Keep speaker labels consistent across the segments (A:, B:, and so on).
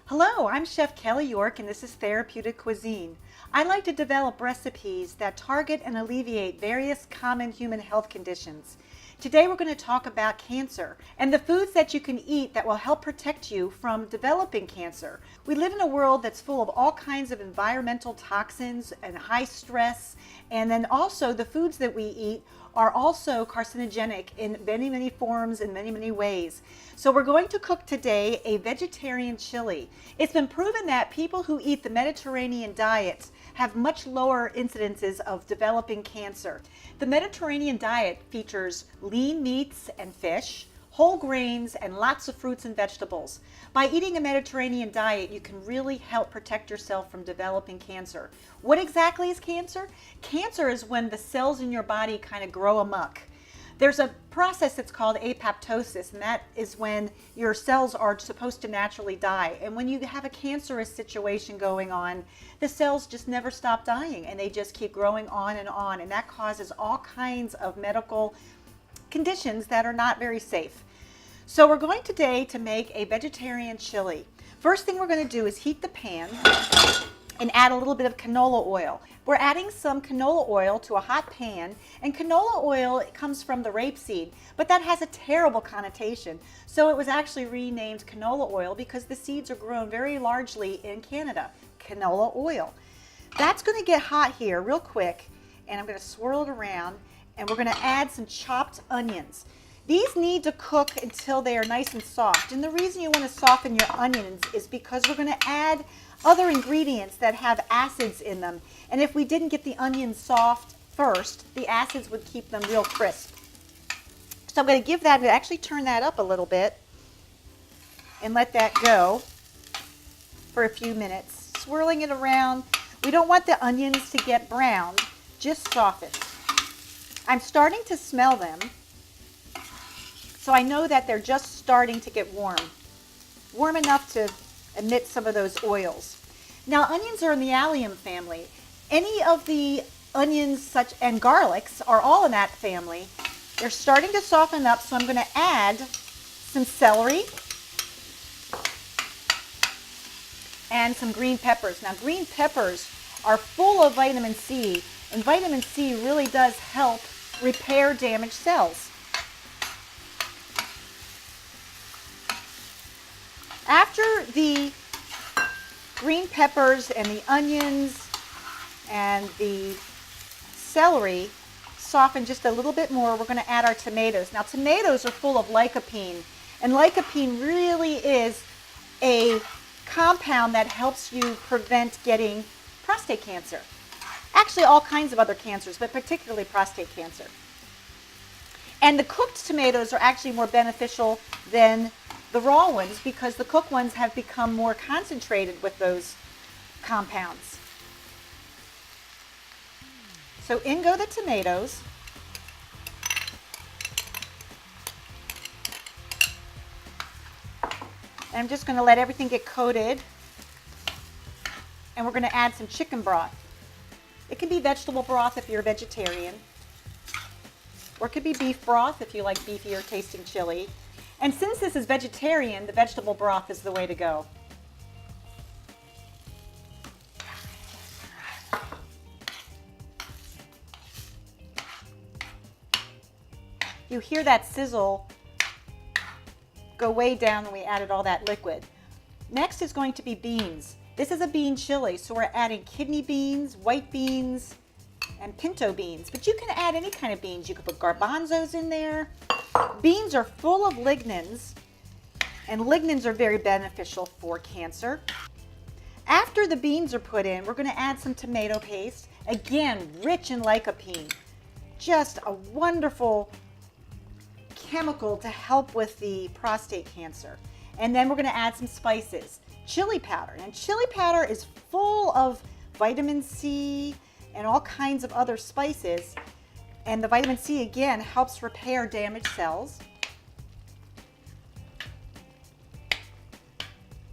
A: Hello, I'm Chef Kelly York and this is Therapeutic Cuisine. I like to develop recipes that target and alleviate various common human health conditions. Today we're going to talk about cancer and the foods that you can eat that will help protect you from developing cancer. We live in a world that's full of all kinds of environmental toxins and high stress, and then also the foods that we eat are also carcinogenic in many forms and many ways. So we're going to cook today a vegetarian chili. It's been proven that people who eat the Mediterranean diet have much lower incidences of developing cancer. The Mediterranean diet features lean meats and fish, whole grains, and lots of fruits and vegetables. By eating a Mediterranean diet, you can really help protect yourself from developing cancer. What exactly is cancer? Cancer is when the cells in your body kind of grow amok. There's a process that's called apoptosis, and that is when your cells are supposed to naturally die. And when you have a cancerous situation going on, the cells just never stop dying, and they just keep growing on, and that causes all kinds of medical conditions that are not very safe. So we're going today to make a vegetarian chili. First thing we're going to do is heat the pan and add a little bit of canola oil. We're adding some canola oil to a hot pan, and canola oil comes from the rapeseed, but that has a terrible connotation. So it was actually renamed canola oil because the seeds are grown very largely in Canada. Canola oil. That's going to get hot here real quick, and I'm going to swirl it around, and we're going to add some chopped onions. These need to cook until they are nice and soft, and the reason you want to soften your onions is because we're going to add other ingredients that have acids in them, and if we didn't get the onions soft first, the acids would keep them real crisp. So I'm going to give that, actually turn that up a little bit and let that go for a few minutes, swirling it around. We don't want the onions to get browned, just soften. I'm starting to smell them, so I know that they're just starting to get warm enough to emit some of those oils. Now, onions are in the allium family. Any of the onions and garlics are all in that family. They're starting to soften up, so I'm going to add some celery and some green peppers. Now, green peppers are full of vitamin C, and vitamin C really does help repair damaged cells. After the green peppers and the onions and the celery soften just a little bit more, we're going to add our tomatoes. Now, tomatoes are full of lycopene, and lycopene really is a compound that helps you prevent getting prostate cancer. Actually, all kinds of other cancers, but particularly prostate cancer. And the cooked tomatoes are actually more beneficial than the raw ones because the cooked ones have become more concentrated with those compounds. So in go the tomatoes. And I'm just going to let everything get coated. And we're going to add some chicken broth. It can be vegetable broth if you're a vegetarian, or it could be beef broth if you like beefier tasting chili. And since this is vegetarian, the vegetable broth is the way to go. You hear that sizzle go way down when we added all that liquid. Next is going to be beans. This is a bean chili, so we're adding kidney beans, white beans, and pinto beans. But you can add any kind of beans. You could put garbanzos in there. Beans are full of lignans, and lignans are very beneficial for cancer. After the beans are put in, we're going to add some tomato paste. Again, rich in lycopene. Just a wonderful chemical to help with the prostate cancer. And then we're going to add some spices. Chili powder. And chili powder is full of vitamin C and all kinds of other spices. And the vitamin C, again, helps repair damaged cells.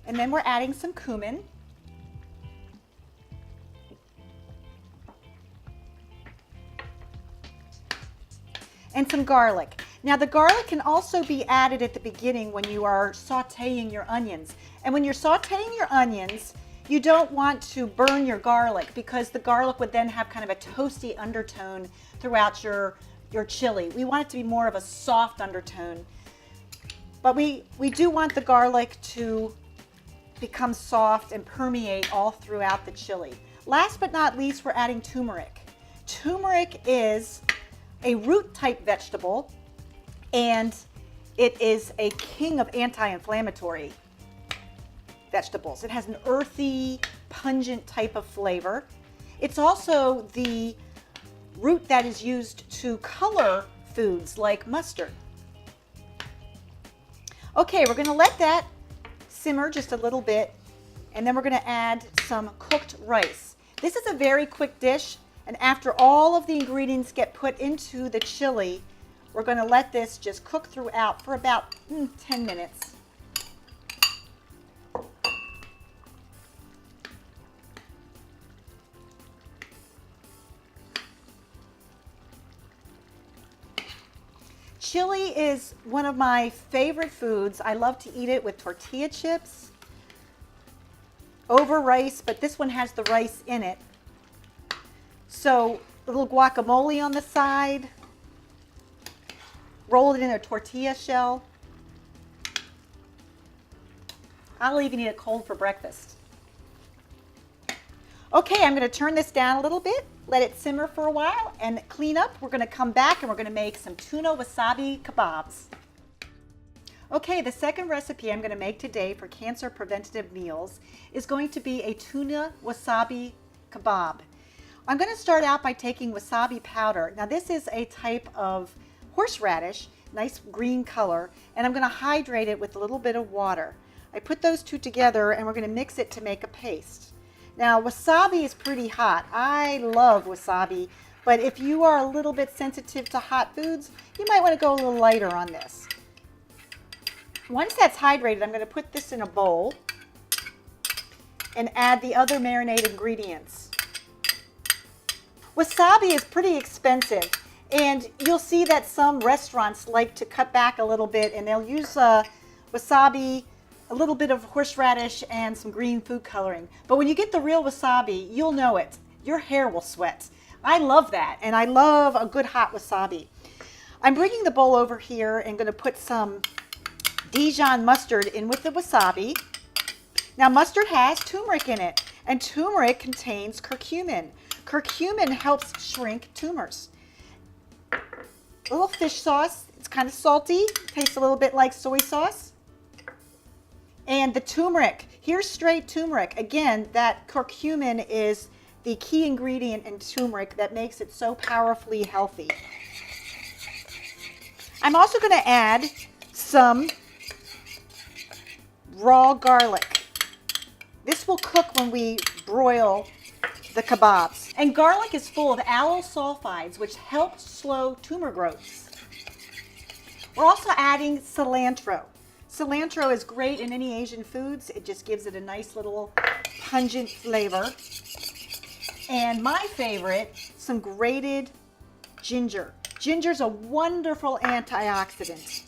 A: And then we're adding some cumin. And some garlic. Now the garlic can also be added at the beginning when you are sauteing your onions. And when you're sauteing your onions, you don't want to burn your garlic because the garlic would then have kind of a toasty undertone throughout your chili. We want it to be more of a soft undertone. But we do want the garlic to become soft and permeate all throughout the chili. Last but not least, we're adding turmeric. Turmeric is a root type vegetable, and it is a king of anti-inflammatory vegetables. It has an earthy, pungent type of flavor. It's also the root that is used to color foods like mustard. Okay, we're gonna let that simmer just a little bit, and then we're gonna add some cooked rice. This is a very quick dish, and after all of the ingredients get put into the chili, we're gonna let this just cook throughout for about 10 minutes. Chili is one of my favorite foods. I love to eat it with tortilla chips, over rice, but this one has the rice in it. So a little guacamole on the side, roll it in a tortilla shell. I'll even eat it cold for breakfast. Okay, I'm going to turn this down a little bit, let it simmer for a while, and clean up. We're going to come back and we're going to make some tuna wasabi kebabs. Okay, the second recipe I'm going to make today for cancer preventative meals is going to be a tuna wasabi kebab. I'm going to start out by taking wasabi powder. Now this is a type of horseradish, nice green color, and I'm going to hydrate it with a little bit of water. I put those two together and we're going to mix it to make a paste. Now wasabi is pretty hot. I love wasabi, but if you are a little bit sensitive to hot foods, you might want to go a little lighter on this. Once that's hydrated, I'm going to put this in a bowl and add the other marinade ingredients. Wasabi is pretty expensive, and you'll see that some restaurants like to cut back a little bit, and they'll use wasabi, a little bit of horseradish, and some green food coloring. But when you get the real wasabi, you'll know it. Your hair will sweat. I love that, and I love a good hot wasabi. I'm bringing the bowl over here and going to put some Dijon mustard in with the wasabi. Now mustard has turmeric in it, and turmeric contains curcumin. Curcumin helps shrink tumors. A little fish sauce. It's kind of salty. Tastes a little bit like soy sauce. And the turmeric. Here's straight turmeric. Again, that curcumin is the key ingredient in turmeric that makes it so powerfully healthy. I'm also going to add some raw garlic. This will cook when we broil the kebabs. And garlic is full of allyl sulfides, which help slow tumor growth. We're also adding cilantro. Cilantro is great in any Asian foods. It just gives it a nice little pungent flavor. And my favorite, some grated ginger. Ginger's a wonderful antioxidant.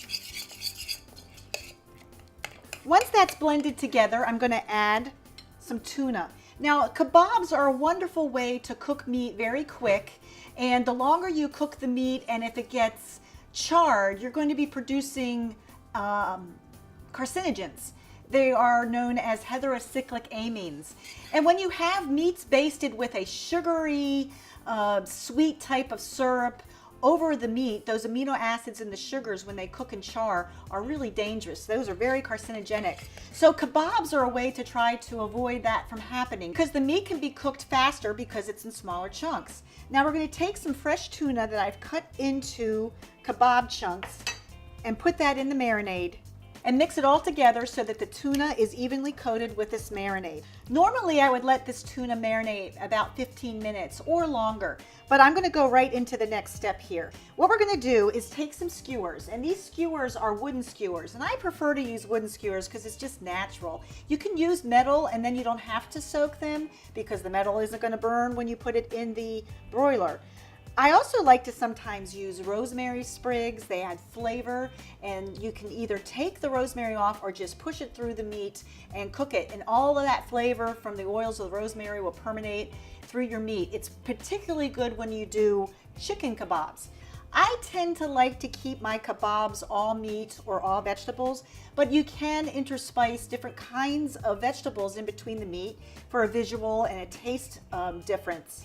A: Once that's blended together, I'm going to add some tuna. Now, kebabs are a wonderful way to cook meat very quick, and the longer you cook the meat, and if it gets charred, you're going to be producing carcinogens. They are known as heterocyclic amines. And when you have meats basted with a sugary, sweet type of syrup over the meat, those amino acids and the sugars, when they cook and char, are really dangerous. Those are very carcinogenic. So kebabs are a way to try to avoid that from happening, because the meat can be cooked faster because it's in smaller chunks. Now we're going to take some fresh tuna that I've cut into kebab chunks and put that in the marinade. and mix it all together so that the tuna is evenly coated with this marinade. Normally I would let this tuna marinate about 15 minutes or longer, but I'm going to go right into the next step here. What we're going to do is take some skewers, and these skewers are wooden skewers, and I prefer to use wooden skewers because it's just natural. You can use metal and then you don't have to soak them because the metal isn't going to burn when you put it in the broiler. I also like to sometimes use rosemary sprigs. They add flavor, and you can either take the rosemary off or just push it through the meat and cook it, and all of that flavor from the oils of the rosemary will permeate through your meat. It's particularly good when you do chicken kebabs. I tend to like to keep my kebabs all meat or all vegetables, but you can interspice different kinds of vegetables in between the meat for a visual and a taste difference.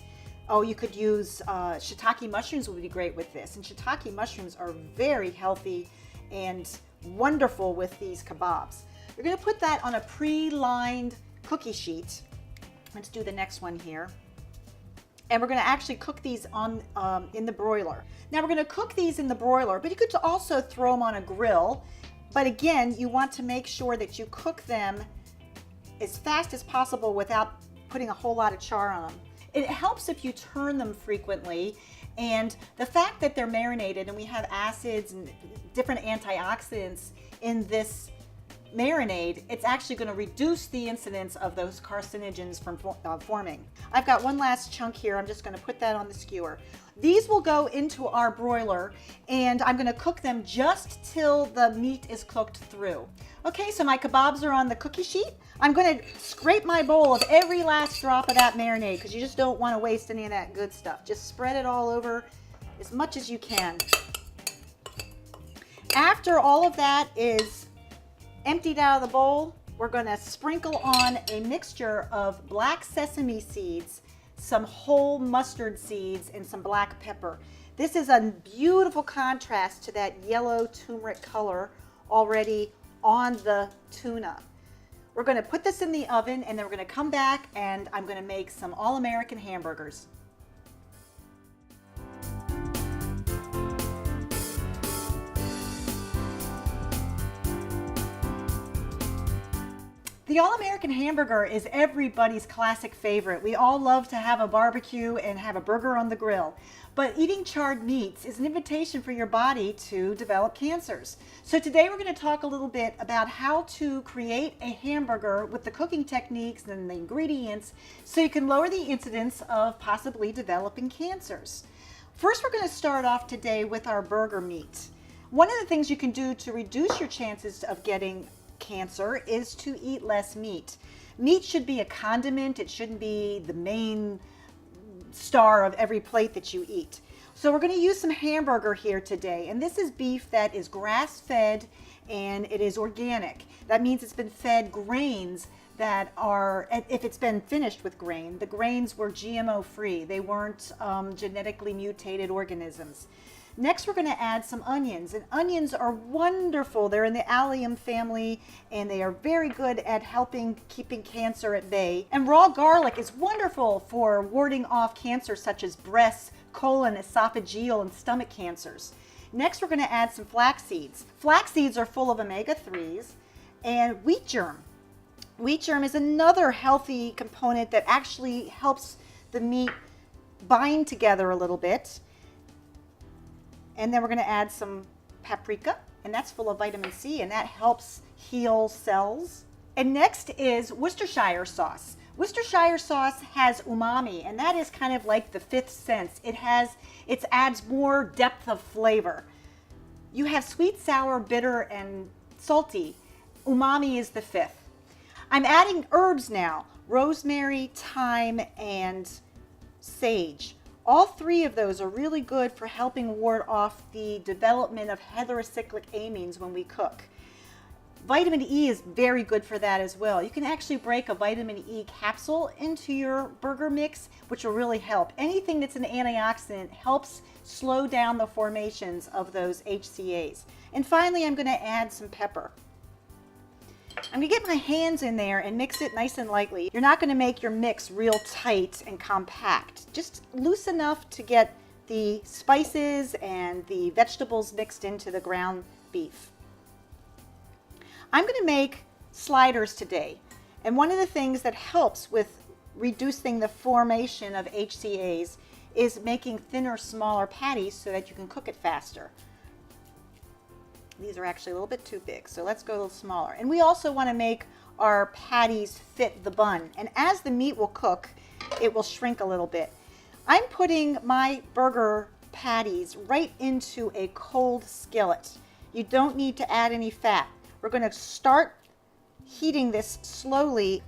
A: Oh, you could use shiitake mushrooms would be great with this. And shiitake mushrooms are very healthy and wonderful with these kebabs. You're going to put that on a pre-lined cookie sheet. Let's do the next one here. And we're going to actually cook these on in the broiler. Now we're going to cook these in the broiler, but you could also throw them on a grill. But again, you want to make sure that you cook them as fast as possible without putting a whole lot of char on them. It helps if you turn them frequently, and the fact that they're marinated and we have acids and different antioxidants in this marinade, it's actually going to reduce the incidence of those carcinogens from forming. I've got one last chunk here. I'm just going to put that on the skewer. These will go into our broiler, and I'm going to cook them just till the meat is cooked through. Okay, so my kebabs are on the cookie sheet. I'm going to scrape my bowl of every last drop of that marinade because you just don't want to waste any of that good stuff. Just spread it all over as much as you can. After all of that is emptied out of the bowl, we're going to sprinkle on a mixture of black sesame seeds, some whole mustard seeds, and some black pepper. This is a beautiful contrast to that yellow turmeric color already on the tuna. We're going to put this in the oven, and then we're going to come back and I'm going to make some all-American hamburgers. The All-American Hamburger is everybody's classic favorite. We all love to have a barbecue and have a burger on the grill. But eating charred meats is an invitation for your body to develop cancers. So today we're going to talk a little bit about how to create a hamburger with the cooking techniques and the ingredients so you can lower the incidence of possibly developing cancers. First, we're going to start off today with our burger meat. One of the things you can do to reduce your chances of getting cancer is to eat less meat. Meat should be a condiment. It shouldn't be the main star of every plate that you eat. So we're going to use some hamburger here today, and this is beef that is grass-fed and it is organic. That means it's been fed grains that are, if it's been finished with grain, the grains were GMO free. They weren't genetically mutated organisms. Next, we're going to add some onions, and onions are wonderful. They're in the allium family, and they are very good at keeping cancer at bay. And raw garlic is wonderful for warding off cancer such as breast, colon, esophageal, and stomach cancers. Next, we're going to add some flax seeds. Flax seeds are full of omega-3s, and wheat germ. Wheat germ is another healthy component that actually helps the meat bind together a little bit. And then we're going to add some paprika, and that's full of vitamin C, and that helps heal cells. And next is Worcestershire sauce. Worcestershire sauce has umami, and that is kind of like the fifth sense. It adds more depth of flavor. You have sweet, sour, bitter, and salty. Umami is the fifth. I'm adding herbs now: rosemary, thyme, and sage. All three of those are really good for helping ward off the development of heterocyclic amines when we cook. Vitamin E is very good for that as well. You can actually break a vitamin E capsule into your burger mix, which will really help. Anything that's an antioxidant helps slow down the formations of those HCAs. And finally, I'm going to add some pepper. I'm going to get my hands in there and mix it nice and lightly. You're not going to make your mix real tight and compact. Just loose enough to get the spices and the vegetables mixed into the ground beef. I'm going to make sliders today. And one of the things that helps with reducing the formation of HCAs is making thinner, smaller patties so that you can cook it faster. These are actually a little bit too big, so let's go a little smaller. And we also want to make our patties fit the bun. And as the meat will cook, it will shrink a little bit. I'm putting my burger patties right into a cold skillet. You don't need to add any fat. We're going to start heating this slowly.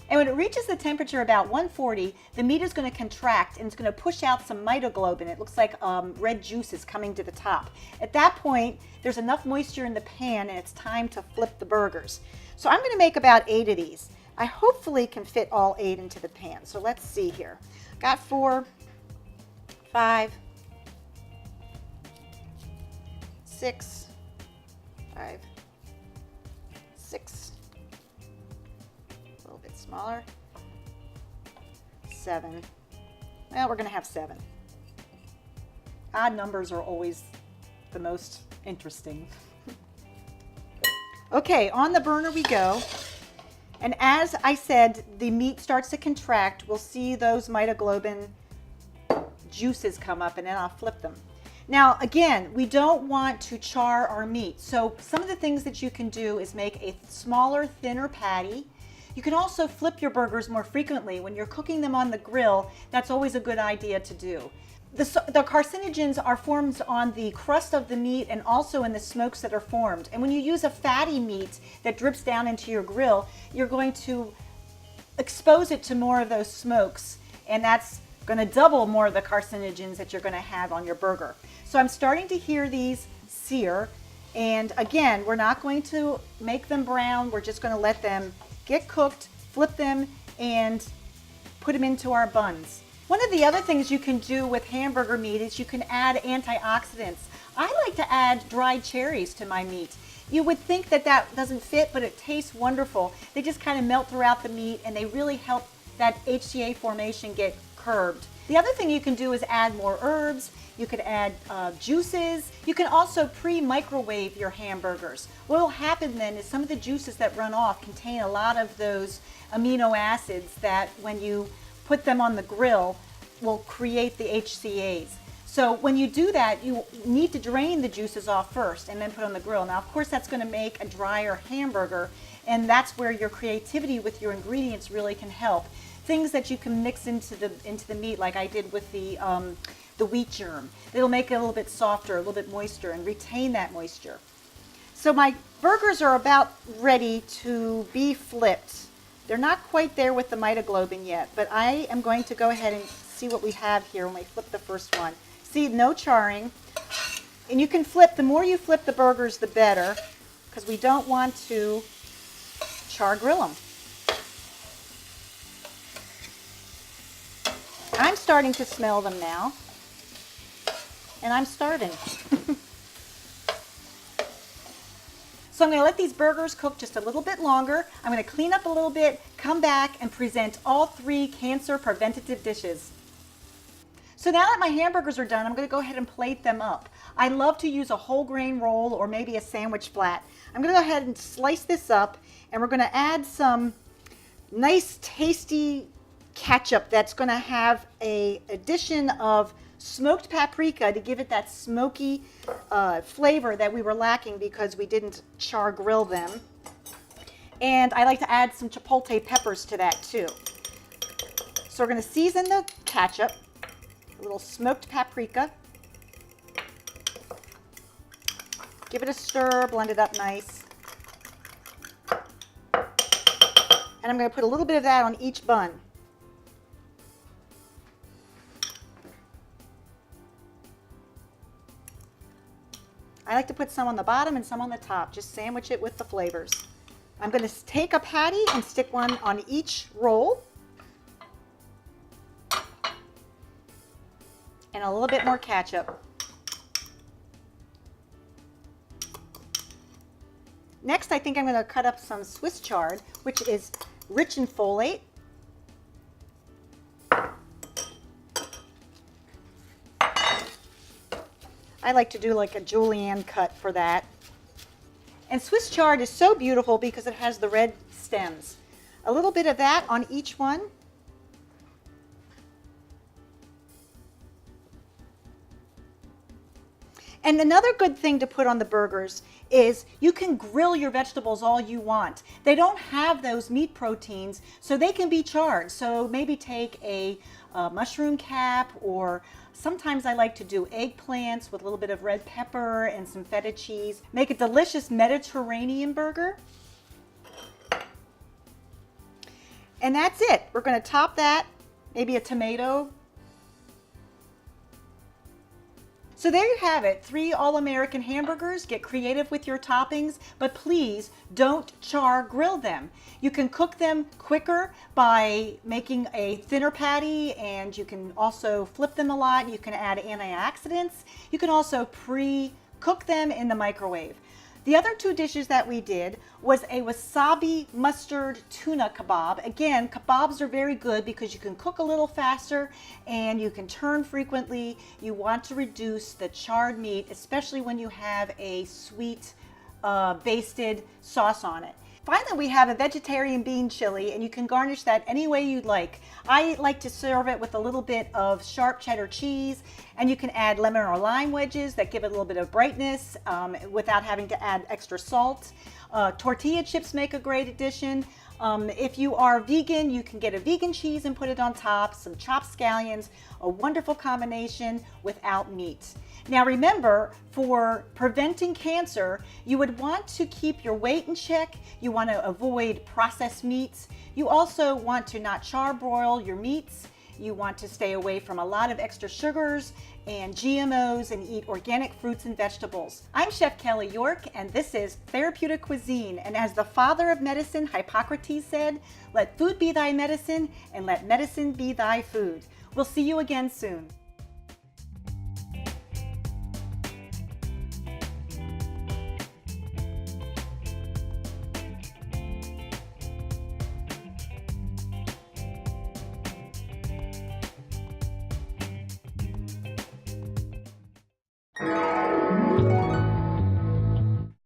A: And when it reaches the temperature about 140, the meat is going to contract and it's going to push out some mitoglobin. It looks like red juices coming to the top. At that point, there's enough moisture in the pan and it's time to flip the burgers. So I'm going to make about 8 of these. I hopefully can fit all 8 into the pan. So let's see here. Got 4, 5, 6, 5, 6. A little bit smaller. 7. Well, we're going to have 7. Odd numbers are always the most interesting. Okay, on the burner we go. And as I said, the meat starts to contract. We'll see those mitoglobin juices come up, and then I'll flip them. Now, again, we don't want to char our meat. So some of the things that you can do is make a smaller, thinner patty. You can also flip your burgers more frequently. When you're cooking them on the grill, that's always a good idea to do. The carcinogens are formed on the crust of the meat and also in the smokes that are formed. And when you use a fatty meat that drips down into your grill, you're going to expose it to more of those smokes, and that's going to double more of the carcinogens that you're going to have on your burger. So I'm starting to hear these sear, and again, we're not going to make them brown. We're just going to let them get cooked, flip them, and put them into our buns. One of the other things you can do with hamburger meat is you can add antioxidants. I like to add dried cherries to my meat. You would think that that doesn't fit, but it tastes wonderful. They just kind of melt throughout the meat and they really help that HCA formation get curbed. The other thing you can do is add more herbs. You could add juices. You can also pre-microwave your hamburgers. What will happen then is some of the juices that run off contain a lot of those amino acids that when you put them on the grill will create the HCAs. So when you do that, you need to drain the juices off first and then put on the grill. Now, of course, that's going to make a drier hamburger, and that's where your creativity with your ingredients really can help. Things that you can mix into the meat, like I did with the wheat germ. It'll make it a little bit softer, a little bit moister, and retain that moisture. So my burgers are about ready to be flipped. They're not quite there with the mitoglobin yet, but I am going to go ahead and see what we have here when we flip the first one. See, no charring. And you can flip, the more you flip the burgers, the better, because we don't want to char grill them. I'm starting to smell them now, and I'm starving. So I'm going to let these burgers cook just a little bit longer. I'm going to clean up a little bit, come back, and present all 3 cancer preventative dishes. So now that my hamburgers are done, I'm going to go ahead and plate them up. I love to use a whole grain roll or maybe a sandwich flat. I'm going to go ahead and slice this up, and we're going to add some nice tasty ketchup that's going to have an addition of smoked paprika to give it that smoky flavor that we were lacking because we didn't char grill them. And I like to add some chipotle peppers to that too. So we're going to season the ketchup, a little smoked paprika, give it a stir, blend it up nice. And I'm going to put a little bit of that on each bun. I like to put some on the bottom and some on the top. Just sandwich it with the flavors. I'm going to take a patty and stick one on each roll. And a little bit more ketchup. Next, I think I'm going to cut up some Swiss chard, which is rich in folate. I like to do like a julienne cut for that. And Swiss chard is so beautiful because it has the red stems. A little bit of that on each one. And another good thing to put on the burgers is you can grill your vegetables all you want. They don't have those meat proteins, so they can be charred. So maybe take a mushroom cap, or sometimes I like to do eggplants with a little bit of red pepper and some feta cheese. Make a delicious Mediterranean burger. And that's it. We're going to top that, maybe a tomato. So there you have it, 3 all-American hamburgers. Get creative with your toppings, but please don't char grill them. You can cook them quicker by making a thinner patty, and you can also flip them a lot. You can add antioxidants. You can also pre-cook them in the microwave. The other 2 dishes that we did was a wasabi mustard tuna kebab. Again, kebabs are very good because you can cook a little faster and you can turn frequently. You want to reduce the charred meat, especially when you have a sweet basted sauce on it. Finally, we have a vegetarian bean chili, and you can garnish that any way you'd like. I like to serve it with a little bit of sharp cheddar cheese, and you can add lemon or lime wedges that give it a little bit of brightness without having to add extra salt. Tortilla chips make a great addition. If you are vegan, you can get a vegan cheese and put it on top, some chopped scallions, a wonderful combination without meat. Now remember, for preventing cancer, you would want to keep your weight in check. You want to avoid processed meats. You also want to not char broil your meats. You want to stay away from a lot of extra sugars and GMOs and eat organic fruits and vegetables. I'm Chef Kelly York, and this is Therapeutic Cuisine. And as the father of medicine, Hippocrates, said, let food be thy medicine and let medicine be thy food. We'll see you again soon.